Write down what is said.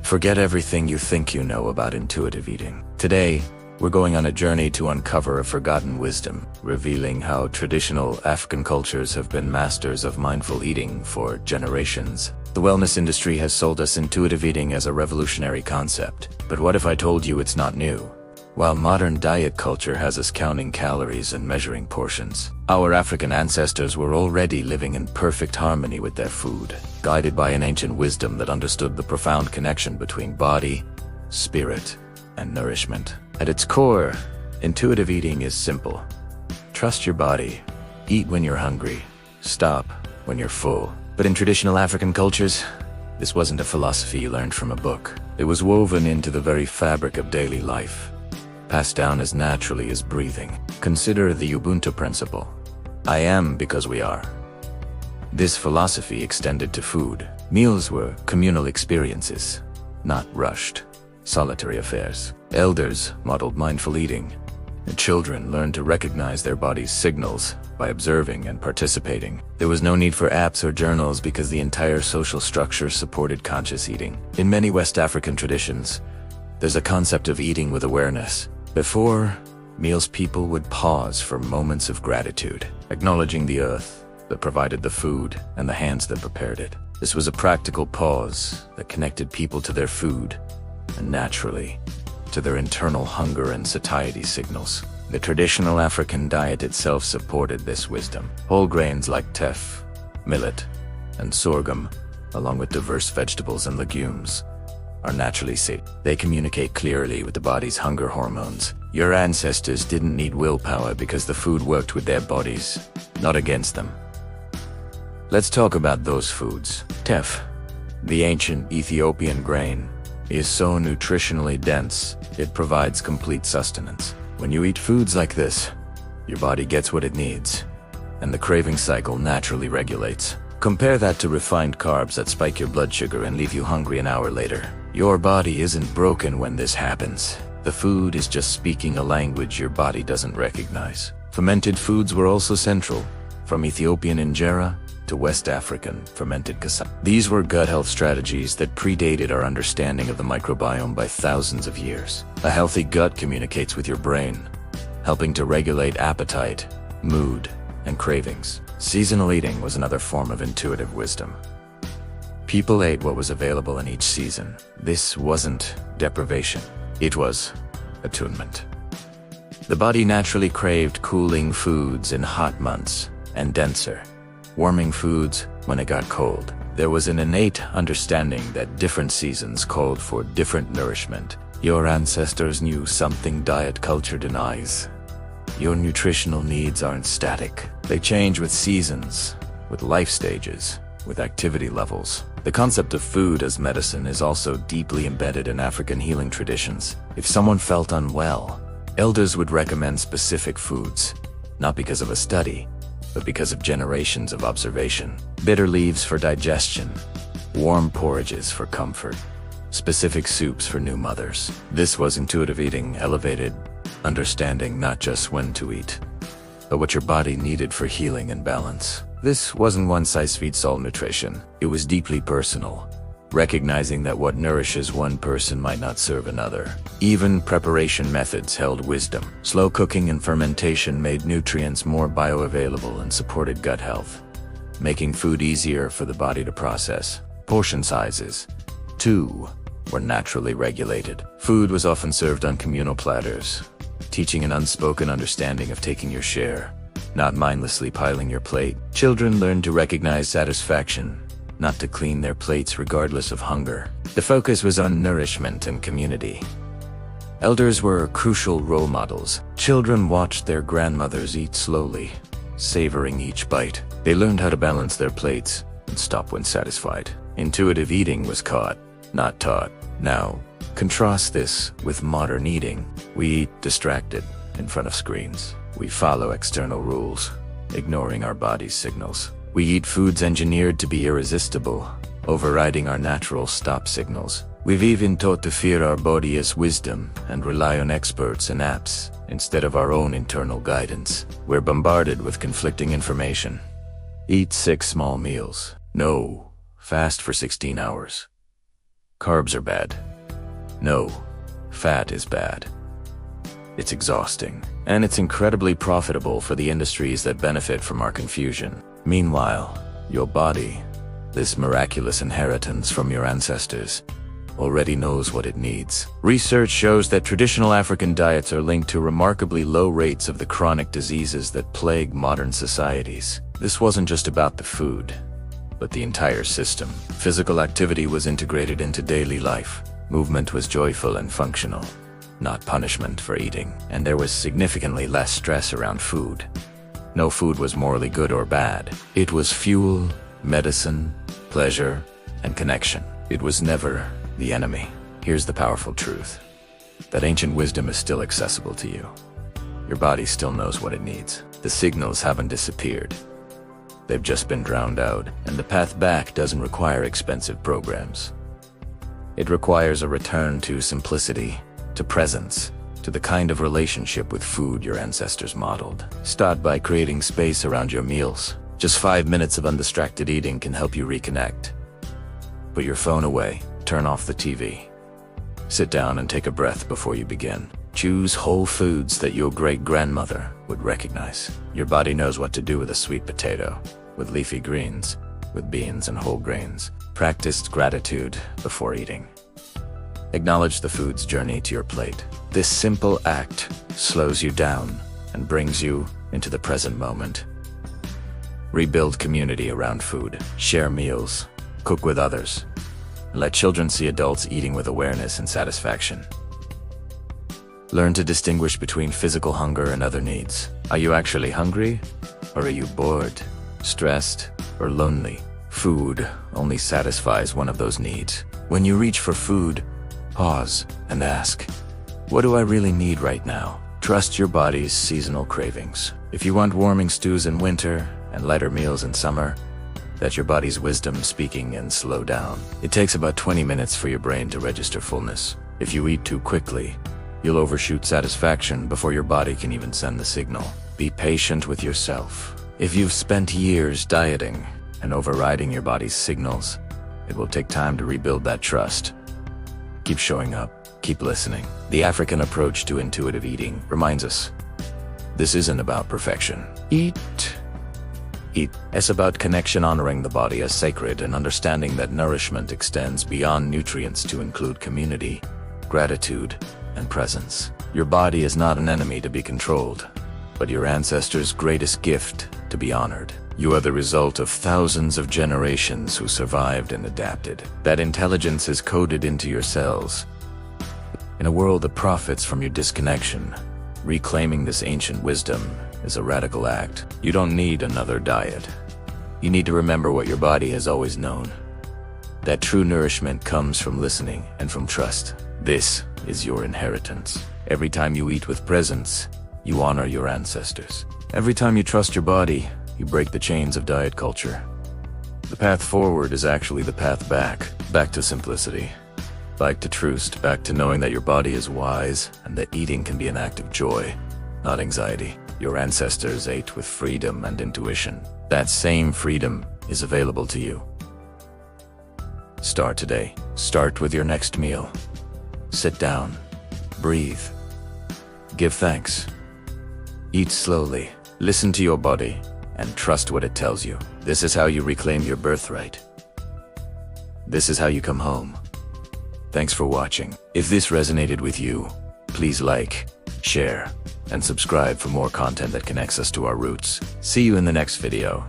Forget everything you think you know about intuitive eating. Today, we're going on a journey to uncover a forgotten wisdom, revealing how traditional African cultures have been masters of mindful eating for generations. The wellness industry has sold us intuitive eating as a revolutionary concept. But what if I told you it's not new? While modern diet culture has us counting calories and measuring portions, our African ancestors were already living in perfect harmony with their food, guided by an ancient wisdom that understood the profound connection between body, spirit, and nourishment. At its core, intuitive eating is simple. Trust your body. Eat when you're hungry. Stop when you're full. But in traditional African cultures, this wasn't a philosophy you learned from a book. It was woven into the very fabric of daily life, passed down as naturally as breathing. Consider the Ubuntu principle. I am because we are. This philosophy extended to food. Meals were communal experiences, not rushed, solitary affairs. Elders modeled mindful eating, and children learned to recognize their body's signals by observing and participating. There was no need for apps or journals because the entire social structure supported conscious eating. In many West African traditions, there's a concept of eating with awareness. Before meals, people would pause for moments of gratitude, acknowledging the earth that provided the food and the hands that prepared it. This was a practical pause that connected people to their food, and naturally, to their internal hunger and satiety signals. The traditional African diet itself supported this wisdom. Whole grains like teff, millet, and sorghum, along with diverse vegetables and legumes, are naturally safe. They communicate clearly with the body's hunger hormones. Your ancestors didn't need willpower because the food worked with their bodies, not against them. Let's talk about those foods. Teff, the ancient Ethiopian grain, is so nutritionally dense, it provides complete sustenance. When you eat foods like this, your body gets what it needs, and the craving cycle naturally regulates. Compare that to refined carbs that spike your blood sugar and leave you hungry an hour later. Your body isn't broken when this happens. The food is just speaking a language your body doesn't recognize. Fermented foods were also central, from Ethiopian injera to West African fermented cassava. These were gut health strategies that predated our understanding of the microbiome by thousands of years. A healthy gut communicates with your brain, helping to regulate appetite, mood, and cravings. Seasonal eating was another form of intuitive wisdom. People ate what was available in each season. This wasn't deprivation, it was attunement. The body naturally craved cooling foods in hot months and denser, warming foods when it got cold. There was an innate understanding that different seasons called for different nourishment. Your ancestors knew something diet culture denies. Your nutritional needs aren't static. They change with seasons, with life stages, with activity levels. The concept of food as medicine is also deeply embedded in African healing traditions. If someone felt unwell, elders would recommend specific foods, not because of a study, but because of generations of observation. Bitter leaves for digestion, warm porridges for comfort, specific soups for new mothers. This was intuitive eating, elevated understanding not just when to eat, but what your body needed for healing and balance. This wasn't one-size-fits-all nutrition. It was deeply personal, recognizing that what nourishes one person might not serve another. Even preparation methods held wisdom. Slow cooking and fermentation made nutrients more bioavailable and supported gut health, making food easier for the body to process. Portion sizes, too, were naturally regulated. Food was often served on communal platters, teaching an unspoken understanding of taking your share, not mindlessly piling your plate. Children learned to recognize satisfaction, not to clean their plates regardless of hunger. The focus was on nourishment and community. Elders were crucial role models. Children watched their grandmothers eat slowly, savoring each bite. They learned how to balance their plates and stop when satisfied. Intuitive eating was caught, not taught. Now, contrast this with modern eating. We eat distracted in front of screens. We follow external rules, ignoring our body's signals. We eat foods engineered to be irresistible, overriding our natural stop signals. We've even taught to fear our body as wisdom and rely on experts and apps instead of our own internal guidance. We're bombarded with conflicting information. Eat 6 small meals. No, fast for 16 hours. carbs are bad. No, fat is bad. It's exhausting, and it's incredibly profitable for the industries that benefit from our confusion. Meanwhile, your body, this miraculous inheritance from your ancestors, already knows what it needs. Research shows that traditional African diets are linked to remarkably low rates of the chronic diseases that plague modern societies. This wasn't just about the food, but the entire system. Physical activity was integrated into daily life. Movement was joyful and functional, not punishment for eating. And there was significantly less stress around food. No food was morally good or bad. It was fuel, medicine, pleasure, and connection. It was never the enemy. Here's the powerful truth: that ancient wisdom is still accessible to you. Your body still knows what it needs. The signals haven't disappeared. They've just been drowned out, and the path back doesn't require expensive programs. It requires a return to simplicity, to presence, to the kind of relationship with food your ancestors modeled. Start by creating space around your meals. Just 5 minutes of undistracted eating can help you reconnect. Put your phone away, turn off the TV. Sit down and take a breath before you begin. Choose whole foods that your great-grandmother would recognize. Your body knows what to do with a sweet potato, with leafy greens, with beans and whole grains. Practice gratitude before eating. Acknowledge the food's journey to your plate. This simple act slows you down and brings you into the present moment. Rebuild community around food. Share meals. Cook with others. Let children see adults eating with awareness and satisfaction. Learn to distinguish between physical hunger and other needs. Are you actually hungry? Or are you bored, stressed, or lonely? Food only satisfies one of those needs. When you reach for food, pause and ask, what do I really need right now? Trust your body's seasonal cravings. If you want warming stews in winter and lighter meals in summer, that's your body's wisdom speaking, and slow down. It takes about 20 minutes for your brain to register fullness. If you eat too quickly, you'll overshoot satisfaction before your body can even send the signal. Be patient with yourself. If you've spent years dieting and overriding your body's signals, it will take time to rebuild that trust. Keep showing up, keep listening. The African approach to intuitive eating reminds us, this isn't about perfection. Eat. It's about connection, honoring the body as sacred, and understanding that nourishment extends beyond nutrients to include community, gratitude, and presence. Your body is not an enemy to be controlled, but your ancestors' greatest gift to be honored. You are the result of thousands of generations who survived and adapted. That intelligence is coded into your cells. In a world that profits from your disconnection, reclaiming this ancient wisdom is a radical act. You don't need another diet. You need to remember what your body has always known. That true nourishment comes from listening and from trust. This is your inheritance. Every time you eat with presence, you honor your ancestors. Every time you trust your body, you break the chains of diet culture. The path forward is actually the path back. Back to simplicity. Back to truth. Back to knowing that your body is wise and that eating can be an act of joy, not anxiety. Your ancestors ate with freedom and intuition. That same freedom is available to you. Start today. Start with your next meal. Sit down. Breathe. Give thanks. Eat slowly. Listen to your body and trust what it tells you. This is how you reclaim your birthright. This is how you come home. Thanks for watching. If this resonated with you, please like, share, and subscribe for more content that connects us to our roots. See you in the next video.